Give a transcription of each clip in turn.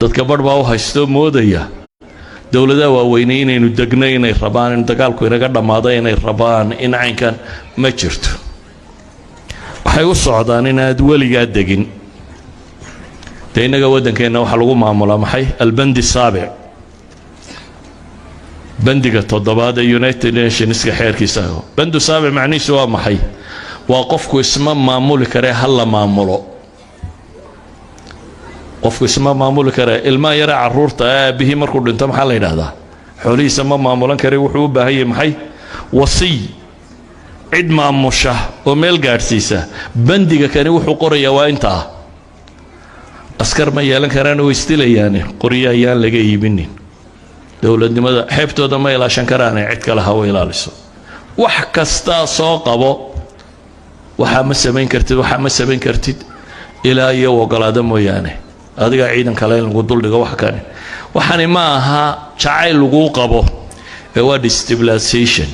dadka badhbaa u haysto moodaya dowladaha waaweynay inaynu degno inay rabaan in dagaalku inaga dhammaado inay rabaan in caynkan ma jirto waxay u socdaan inaad weligaa degin dee innaga waddankeenna waxaa lagu maamulaa maxay albandi saabic bandiga toddobaad ee United Nationska xeerkiisa bandu saabic macnihiisu waa maxay waa qofku isma maamuli kare hal la maamulo qofku isma maamuli kare ilma yara caruurta aabihi markuu dhinto maxaa la yiraahdaa xoolihiisa ma maamulan kare wuxuu u baahan yahay maxay wasiy cid maamusha oo meel gaarsiisa bandiga kani wuxuu qorayaa waa inta askar ma yeelan karaan oo istilayaan qoriya ayaan laga iibinin dowladnimada xeebtooda ma ilaashan karaan cid kale ha u ilaaliso wax kasta soo qabo waxa ma samayn kartid ilaa iyo ogolaado mooyaane adiga ciidan kale lagu dul dhigo wax kale waxani ma aha jacayl lagu qabo ee waa destabilization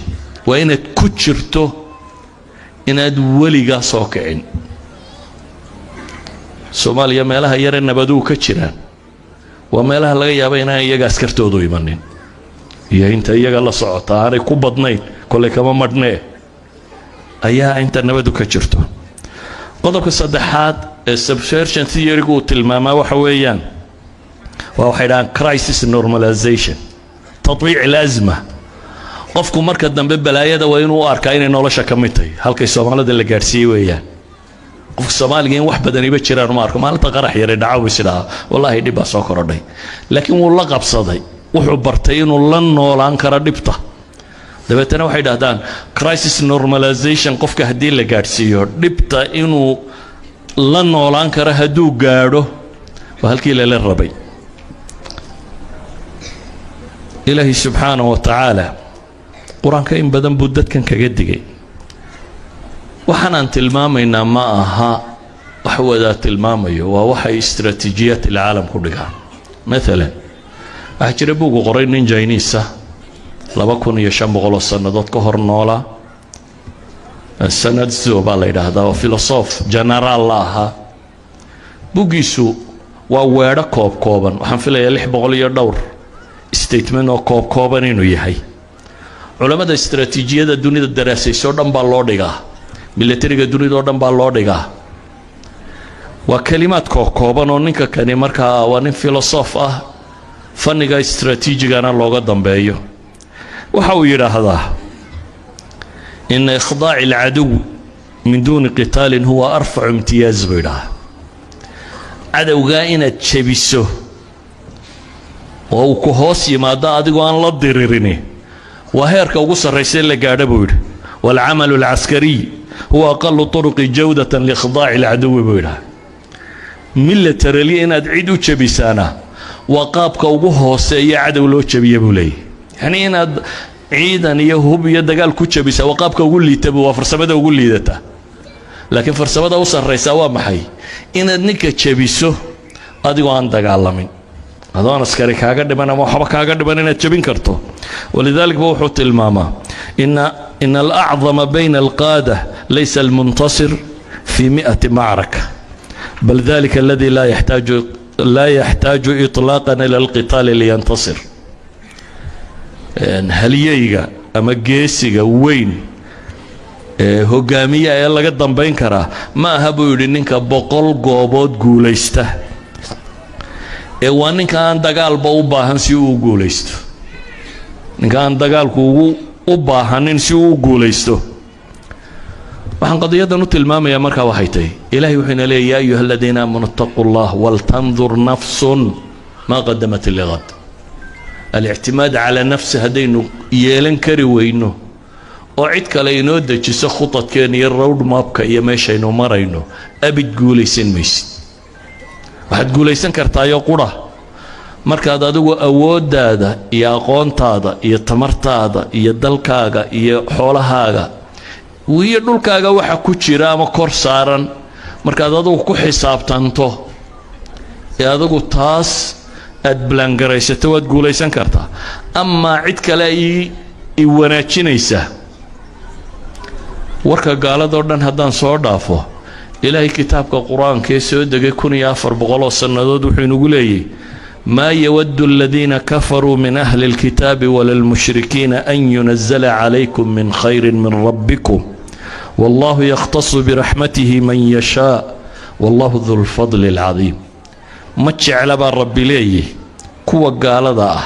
waa inaad ku jirto inaad weliga soo kicin Soomaaliya meelaha yar ee nabadu ka jiraan waa meelaha laga yaabo inay iyaga askartoodu imanin iyo inta iyaga la socota aanay ku badnayn kolay kama madhnee ayaa inta nabadu ka jirto qodobka saddexaad ee subversion theory uu tilmaamaa waxa weeyaan waa waxay dhahaan crisis normalization tatbiic al-azma qofku marka dambe balaayada waa inuu arkaa inay nolosha ka mid tahay halkay Soomaalida la gaarsiiyay weeyaan qofka Soomaaliga in wax badan iba jiraan ma arko maalinta qarax yar ee dhacaw isdhaa wallahi dhib baa soo korodhay laakiin wuu la qabsaday wuxuu bartay inuu la noolaan karo dhibta dabeetana waxay dhahdaan crisis normalization qofka haddii la gaarsiiyo dhibta inuu la noolaan karo hadduu gaadho waa halkii la rabay ilaahi subxaanahu wa tacaala qur-aanka in badan buu dadkan kaga digay waxaan tilmaamaynaa ma aha wax wada tilmaamayo waa waxa istiraatiijiyad العالم ku dhigaan مثلا waxa jira buug qoray nin Chinese 2500 sanadood ka hor noola sanad Zuba la yiraahdo oo philosoph general laha buugiisu waa weero kooban waxaan filayaa 600 iyo dhowr statement oo kooban inuu yahay culimada istiraatiijiyada dunida daraasayso dhan baa loo dhigaa militariga dunida oo dhan baa loo dhigaa waa kalimaad kooban oo ninka kani markaa waa nin philosoph ah fanniga istiraatiijigana looga dambeeyo waxa uu yiraahdaa in ikhdaac al-adu min dun qital huwa arfa imtiyaz bida adawga inaad jabiso oo ku hoos yimaado adigoo aan la diririn waa heerka ugu sarreeyay la gaadho buu yiri wal amal al-askari هو أقل طرق جودة لإخضاع العدو بيرها military inaad cid u jabisana waa qaabka ugu hooseeya cadow loo jabiyo bulay yani inaad ciidan iyo hub iyo dagaal ku jabisa waa qaabka ugu liitaba waa farsamada ugu liidata laakiin farsamada u sarreysa waa maxay inaad ninka jabiso adigoo aan dagaalamin adoon askari kaaga dhiman ama waxba kaaga dhiman inaad jabin karto walidaalka wuxuu tilmaamaa إن الأعظم بين القادة ليس المنتصر في 100 معركة بل ذلك الذي لا يحتاج إطلاقا إلى القتال لينتصر هل ييجا أما جيسيجا وين هجامية يلا قدام بين كرا ما هبوا يرينك بقول قابود جوليسته وان كان دجال بوبا هنسيو جوليست كان دجال كوجو وباهنين سو غوليستو waxaan qadiyaddan u tilmaamayaa marka waxay tahay ilaahay wuxuu leeyahay ya ayuha alladina amanu taqullah wal tanzur nafsun ma qaddamat lighad al-i'timad ala nafsi hadaynu yeelan kari weyno oo cid kale inoo dejiso khudadkeena iyo road mapka iyo meeshaynu marayno abid guulaysan maysid waxaad guulaysan kartaa iyo qura markaad adigu awoodaada iyo aqoontaada iyo tamartaada iyo dalkaaga iyo xoolahaaga wiyo dhulkaaga waxa ku jira ama kor saaran markaad adigu ku xisaabtanto ee adigu taas aad blangaraysato waad guulaysan kartaa ama cid kale ay wanaajinaysa warka gaaladoo dhan haddaan soo dhaafo ilaahay kitaabka quraanka ee soo degay 1400 sanadood wuxuu inagu leeyahay ما يود الذين كفروا من أهل الكتاب ولا المشركين أن ينزل عليكم من خير من ربكم والله يختص برحمته من يشاء والله ذو الفضل العظيم. ما تجعل رب ليه كوا قال ذا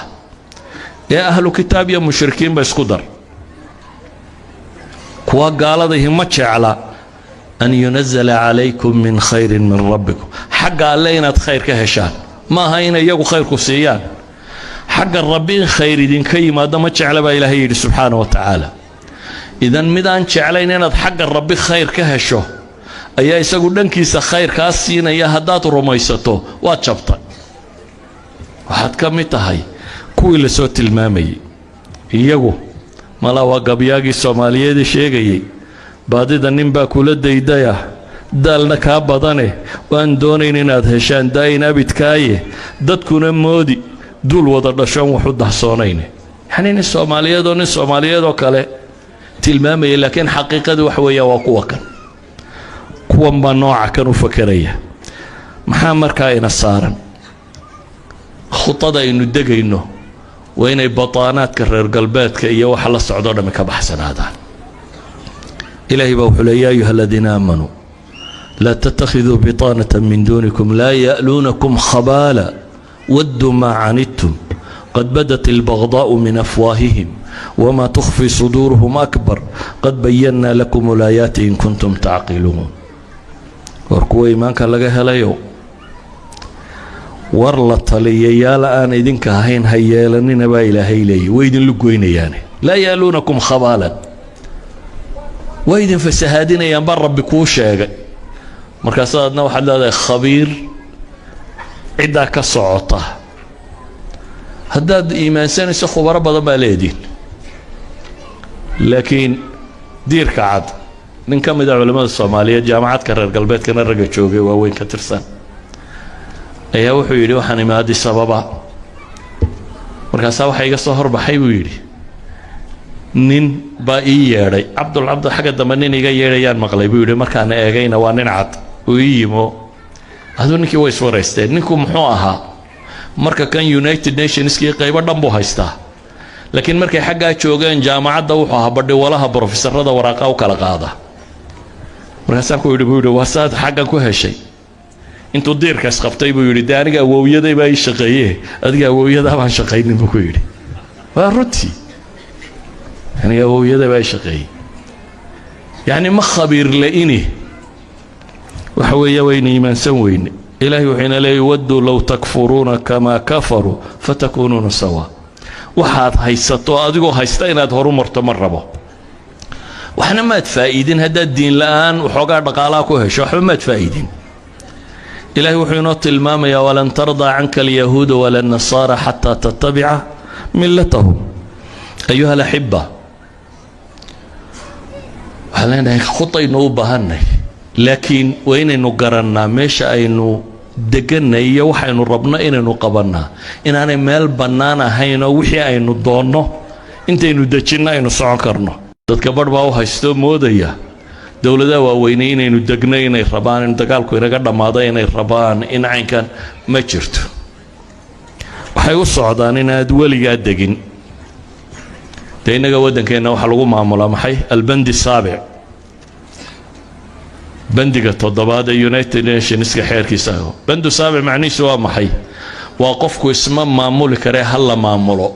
يا أهل الكتاب يا مشركين بس قدر كوا قال ذا ما تجعل أن ينزل عليكم من خير من ربكم حق علينا خير كهشان ما هينا يجو خير كسيان حق الربين خير دين كي ما دام تجعل با إلهي سبحانه وتعالى. إذن مدان تجعلين حق الرب خير كهشو أي يسقول لنكيس خير كاسين يا هدات رميسته واتشبط واحد كم تهاي كويل صوت المامي يجو ملا وقبياقي الصومالية دي شيء بعد ذنين باكل ديدايا دالنا كابضانه وان دونين inaad heshaan daayina bidkaaye dadkuna moodi dul wada dhashan wuxuu dahsoonayne yani in Soomaaliyeed oo kale tilmaamay laakiin xaqiiqadu wax weeyaa waa kuwan baa nooca kan u fakaraya maxaa markaa ina saaran khutada aynu degayno waa inay bataanaadka reer galbeedka iyo wax la socdo dhami ka baxsanaadaan. إلهي بوحل يا أيها الذين آمنوا لا تتخذوا بطانة من دونكم لا يألونكم خبالا ودوا ما عنتم قد بدت البغضاء من أفواههم وما تخفي صدورهم أكبر قد بينا لكم الآيات إن كنتم تعقلون. وركوا إيمانك لقاها ليو ورلط لي يا لآن إذن كهين هيالني نبا إلهي لي ويدن لقوين يعني لا يألونكم خبالا ويدن فسهادين ينبر ربكو شيء مركزاتنا واحد هذا خبير عدا كصعطة هداد إيمان سنة خبراء بضبا ليدين لكن دير كعاد نكمل علماء الصومالية جامعات كرر قلبات كنا رجع شوقي وين كترسان أيه وحيري وحني ما هذه السببة مركزات وحيجا صهر بحي ويري nin baa ii yeedhay cabdul xagga dambe nin iga yeedhayaan maqlay buu yidhi markaan eegayna waa nin cad oo ii yimo aduu ninkii way iswaraysteen ninku muxuu ahaa marka kan United Nationskii qaybo dhan buu haystaa laakiin markay xaggaa joogeen jaamacadda wuxuu ahaa badhi walaha professorada waraaqa u kala qaada markaasaan ku yidhi buu yidhi waa saad xaggan ku heshay intuu diirka isqabtay buu yidhi de aniga awowyaday baa ii shaqeeye adiga awowyadaa baan shaqaynin buu ku yidhi waa runtii يعني هو يدا باي شقي يعني ما خبير لإني وحوي وين إيمان سوين إلهي وحين لا يودوا لو تكفرون كما كفروا فتكونون سوا وحاد هيستو أدقو هيستين أدهروا مرتمربو وحنا ما تفايدين هذا الدين الآن وحقا دقالاكو هشوح ما تفايدين إلهي وحين المام يا ولن ترضى عنك اليهود ولا النصارى حتى تتبع ملتهم أيها الأحبة هلنا خطي نوبهنا لكن وين نقرنا مش أينو دقنا يوحي ربنا إن نقبلنا إن أنا مال بنانا هينا وحي أينو دونه أنت إنو دجنا إنو سعكرنا تذكر باو هستو مودية دولة ووينين إنو دقنا إن الربان إن تقالكو إن قدر ماذا إن الربان إن عين كان ما جرت وحيو الصعدان إن دولي قاعد دقين تينا قودن كأنه وحلقوا معاملة محي البند السابع بندقة تضباط يونايتد نيشنز كحير كيساهو بند السابع معني سوا محي وقفكو اسمه معمول كره هلا معموله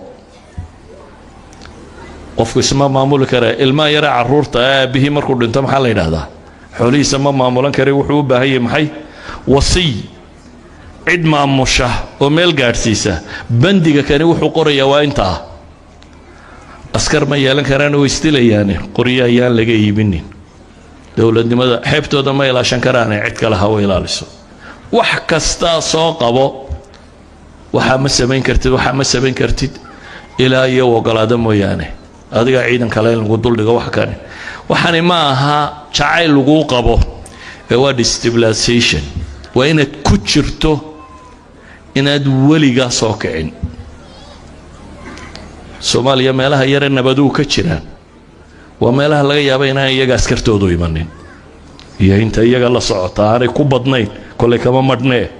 قفكو اسمه معمول كره الماء يرى عرورته به مركود انت محل هذا حولي اسمه معمولا كره وحوب هي محي وصي عد معموشه وميل غارسيسه بندقة كان وحو قريه وانتهى askar ma yeelan karaan oo istilayaan qoriya ayaan laga iibinin dawladnimada xeebtooda ma ilaashan karaan cid kale ha u ilaaliso wax kasta soo qabo waxa ma samayn kartid ilaa iyo ogolaado mooyaane adiga ciidan kale lagu dul dhigo wax kale waxani ma aha jacayl lagu qabo ee waa destabilization waa inaad ku jirto inaad weliga soo kicin Soomaaliya meelaha yar ee nabadu ka jiraan waa meelaha laga yaabay inay iyaga askartoodu imanin iyo inta iyaga la socota aanay ku badnayn kulay kama madnee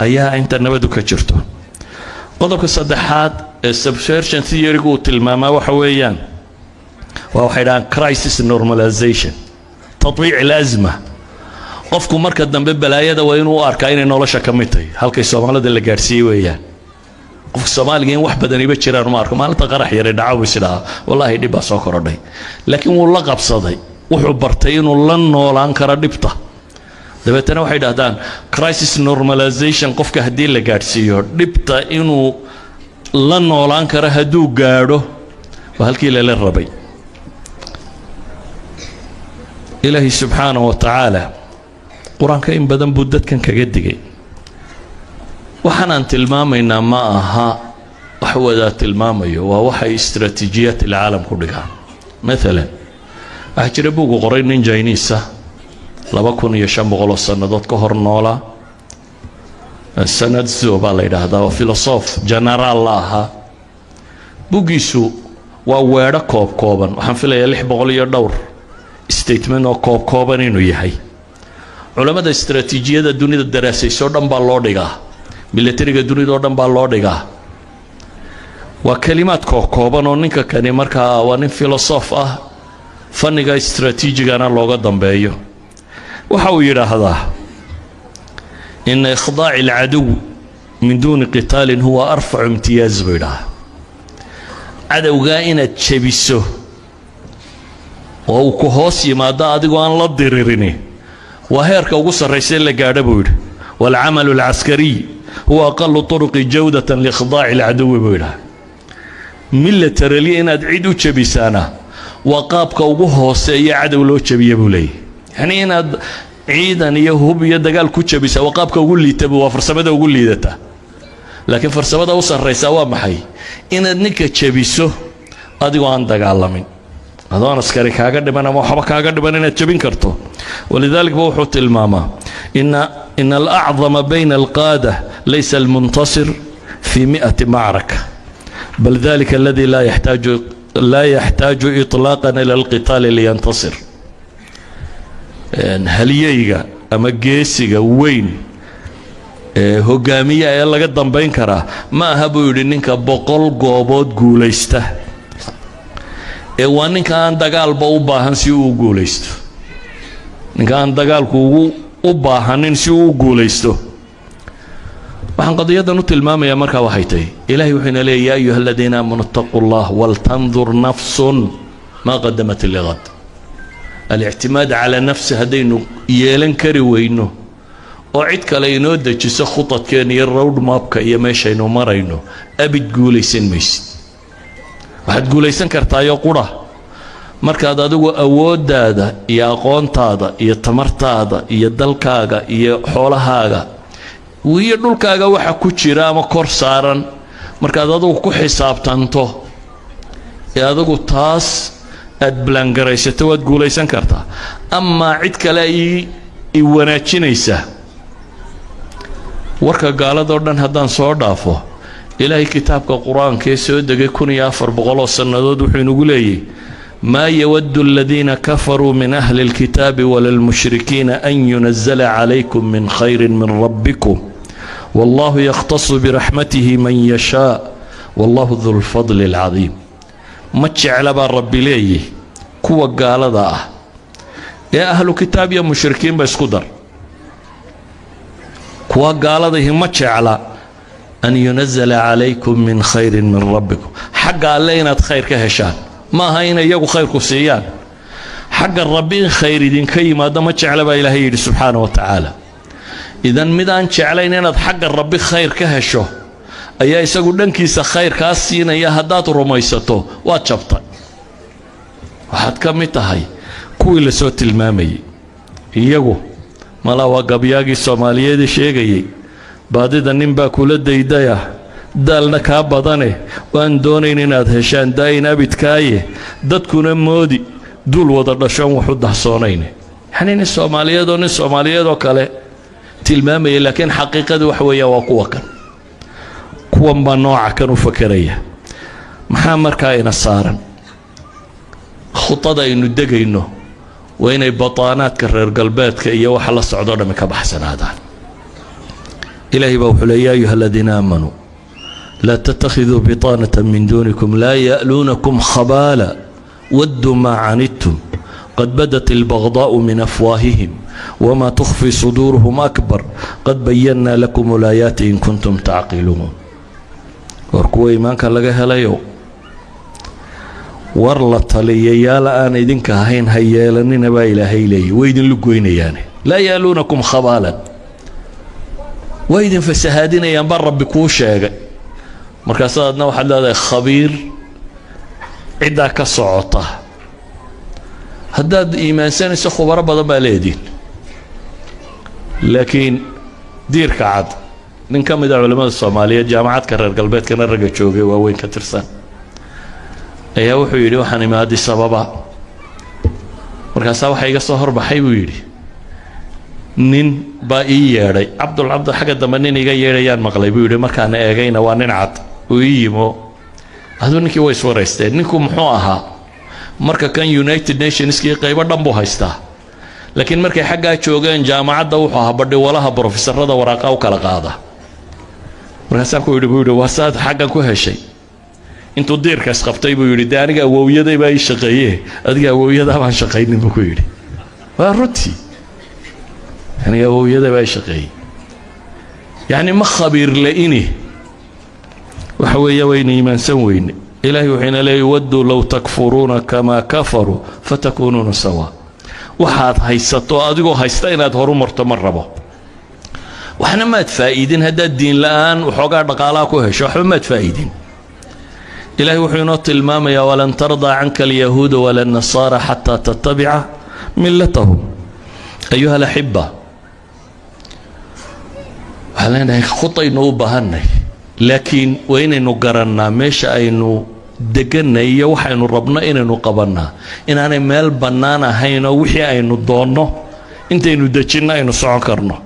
ayaa inta nabadu ka jirto. qodobka saddexaad ee subversion theory-gu uu tilmaamaa waxa weeyaan waa waxay dhahaan crisis normalization, tatbiic al-azma. qofku marka dambe balaayada waa inuu u arkaa inay nolosha ka mid tahay, halkay soomaalida la gaadhsiiyey weeyaan. qofka soomaaliga in wax badan iba jiraan uma arko. maalinta qarax yaray dhacaw is dhahaa wallaahi dhib baa soo korodhay, laakiin wuu la qabsaday, wuxuu bartay inuu la noolaan karo dhibta. dabeetana waxay dhahdaan crisis normalization, qofka haddii la gaadhsiiyo dhibta inuu la noolaan karo hadduu gaadho waa halkii lala rabay. ilaahi subxaanahu wa tacaala qur-aanka in badan buu dadkan kaga digay. waxaanaan tilmaamaynaa ma aha wax wadaa tilmaamayo, waa waxay istaraatiijiyaad ilcaalam ku dhigaan. maalan waxaa jira buugu qoray nin jayniisa 2500 sannadood ka hor noolaa, sanad zo baa la yidhaahdaa, oo filosof genaraal la ahaa. buuggiisu waa weedho koobkooban, waxaan filayaa 600 iyo dhowr statement oo koobkooban inuu yahay. culammada istaraatiijiyada dunida daraasaysoo dhan baa loo dhigaa, milatariga dunida oo dhan baa loo dhigaa. waa kalimaad koobkooban oo ninka kani markaa waa nin filosof ah, fanniga istaraatiijigana looga dambeeyo. waxa uu yidhaahdaa ina ikhdaaci alcaduw min duuni qitaalin huwa arfacu imtiyaaz buu yidhaha. cadowgaa inaad jebiso oo uu ku hoos yimaado adigoo aan la diririni waa heerka ugu sarraysa la gaadha buu yidhi. waalcamalu alcaskariy huwa aqalu turuqi jawdatan liikhdaaci alcaduwi buu yidhaha. militarily inaad cid u jebisaana waa qaabka ugu hooseeya cadow loo jebiya buu leeyahy. yacnii inaad ciidan iyo hub iyo dagaal ku jebisa waa qaabka ugu liita, waa farsamada ugu liidata. laakiin farsamada u sarraysa waa maxay? inaad ninka jebiso adigoo aan dagaalamin, adoon askari kaaga dhiman ama waxba kaaga dhiman inaad jebin karto. walidaalika wuxuu tilmaamaa ina alacdama bayna alqaada laysa almuntasir fi 100 macraka bal dalika aladi laa yaxtaaju iطlaaqan ila alqitaali liyantasir. halyeyga ama geesiga weyn ee hogaamiya ee laga dambayn karaa ma aha buu yidhi ninka 100 goobood guulaysta, ee waa ninka aan dagaalba u baahan si uu guulaysto. ninka aan dagaalku u baahanin si uu guulaysto. waxaan qadiyadan u tilmaamayaa markaa waxay tahay ilaahay wuxuuna leeyahay yaa ayuha aladiina aamanu ittaquu llah waltandur nafsun maa qadamat ligad. alictimaad calaa nafsi haddaynu yeelan kari weyno oo cid kale inoo dejiso khudadkeena iyo road mapka iyo meeshaynu marayno, abid guulaysan maysid. waxaad guulaysan kartaayo qura markaad adigu awooddaada iyo aqoontaada iyo tamartaada iyo dalkaaga iyo xoolahaaga iyo dhulkaaga waxa ku jira ama kor saaran markaad adigu ku xisaabtanto ee adigu taas aad balangaraysato waad guulaysan kartaa. amaa cid kale i wanaajinaysa warka gaaladoo dhan haddaan soo dhaafo, ilaahay kitaabka qur-aanka ee soo degay 1400 sannadood wuxuu inugu leeyahy maa yawaddu aladiina kafaruu min ahli اlkitaabi wala lmushrikiina an yunazala calaykum min khayrin min rabbikum wallahu yakhtasu biraxmatihi man yashaa wallahu du lfadli اlcadiim. ma jecla baa rabbi leeyahy kuwa gaalada ah ee ahlu kitaab iyo mushrikiinba isku dar, kuwa gaaladahi ma jecla an yunazala calaykum min khayrin min rabbikum, xagga alle inaad khayr ka heshaan, ma aha inay iyagu khayrku siiyaan. xagga rabbi in khayr idinka yimaado ma jecla baa ilaahay yidhi subxaana wa tacaala. idan mid aan jeclayn inaad xagga rabbi khayr ka hesho ayaa isagu dhankiisa khayr kaa siinaya. haddaad rumaysato waad jabtay, waxaad ka mid tahay kuwii la soo tilmaamayey. iyagu malaa waa gabyaagii soomaaliyeedii sheegayey baadida nin baa kula daydaya daalna kaa badane waan doonayn inaad heshaan daayin abidkaaye dadkuna moodi duul wada dhashoon waxu dahsoonayn. yacnii nin soomaaliyeed oo kale tilmaamayay, laakiin xaqiiqadu waxa weeyaan waa kuwa kan. kuwan baa nooca kan u fakeraya. maxaa markaa ina saaran? khudada aynu degayno waa inay bataanaadka reer galbeedka iyo waxa la socdo dhammi ka baxsanaadaan. إلهي بوحل يا أيها الذين آمنوا لا تتخذوا بطانة من دونكم لا يألونكم خبالا ودوا ما عنتم قد بدت البغضاء من أفواههم وما تخفي صدورهم أكبر قد بينا لكم الآيات إن كنتم تعقلون warkuwa iimaanka laga helayo war la taliyayaal aan idinka ahayn ha yeelanina baa ilaahay leeyahay way idin lugoynayaan laa yaaluunakum khabaalan way idin fasahaadinayaan baa rabbi kuu sheegay markaas aadna waxaad leedahay khabiir ciddaa ka socota haddaad iimaansanayso khubaro badan baa leediin laakiin diirka cad nin ka mid ah culimada Soomaaliyeed jaamacadka reer galbeedkana raga joogay waa weyn ka tirsan ayaa wuxuu yidhi waxaan imaadi sababa markaas waxa iga soo horbaxay buu yidhi nin baa ii yeedhay Cabdul xagga dambe nin iga yeedhayaan maqlay buu yidhi markaan eegayna waa nin cad oo ii yimo aduu ninkii way iswareysteen ninku muxuu ahaa marka kan United Nations kii qaybo dhan buu haystaa laakiin markay xagga joogeen jaamacadda wuxuu ahaa badhi walaha professorada waraaqa u kala qaada markaasaan ku yidhi buu yidhi waa saad xaggan ku heshay intuu diirka isqabtay buu yidhi de aniga awowyaday baa ii shaqeeye adiga awowyadaa baan shaqaynin buu ku yidhi waa runtii aniga awowyaday baa ii shaqeeye yani ma khabiir la'ini waxa weeye wayna iimaansan weyne ilaahay wuxuuna leeyahay wadduu low takfuruuna kamaa kafaruu fatakuunuuna sawaa waxaad haysato adigoo haysta inaad horu marto ma rabo waxna maad faa'iidin haddaad diin la'aan waxoogaa dhaqaalaha ku hesho waxba maad faa'iidin ilaahay wuxuu inoo tilmaamayaa walan tardaa canka alyahuuda wala nasaara xataa tattabica millatahum ayuha alaxiba waxaan leenahay khudaynu u baahanay laakiin waa inaynu garannaa meesha aynu deganay iyo waxaynu rabno inaynu qabannaa inaanay meel bannaan ahayn oo wixii aynu doonno intaynu dejinno aynu socon karno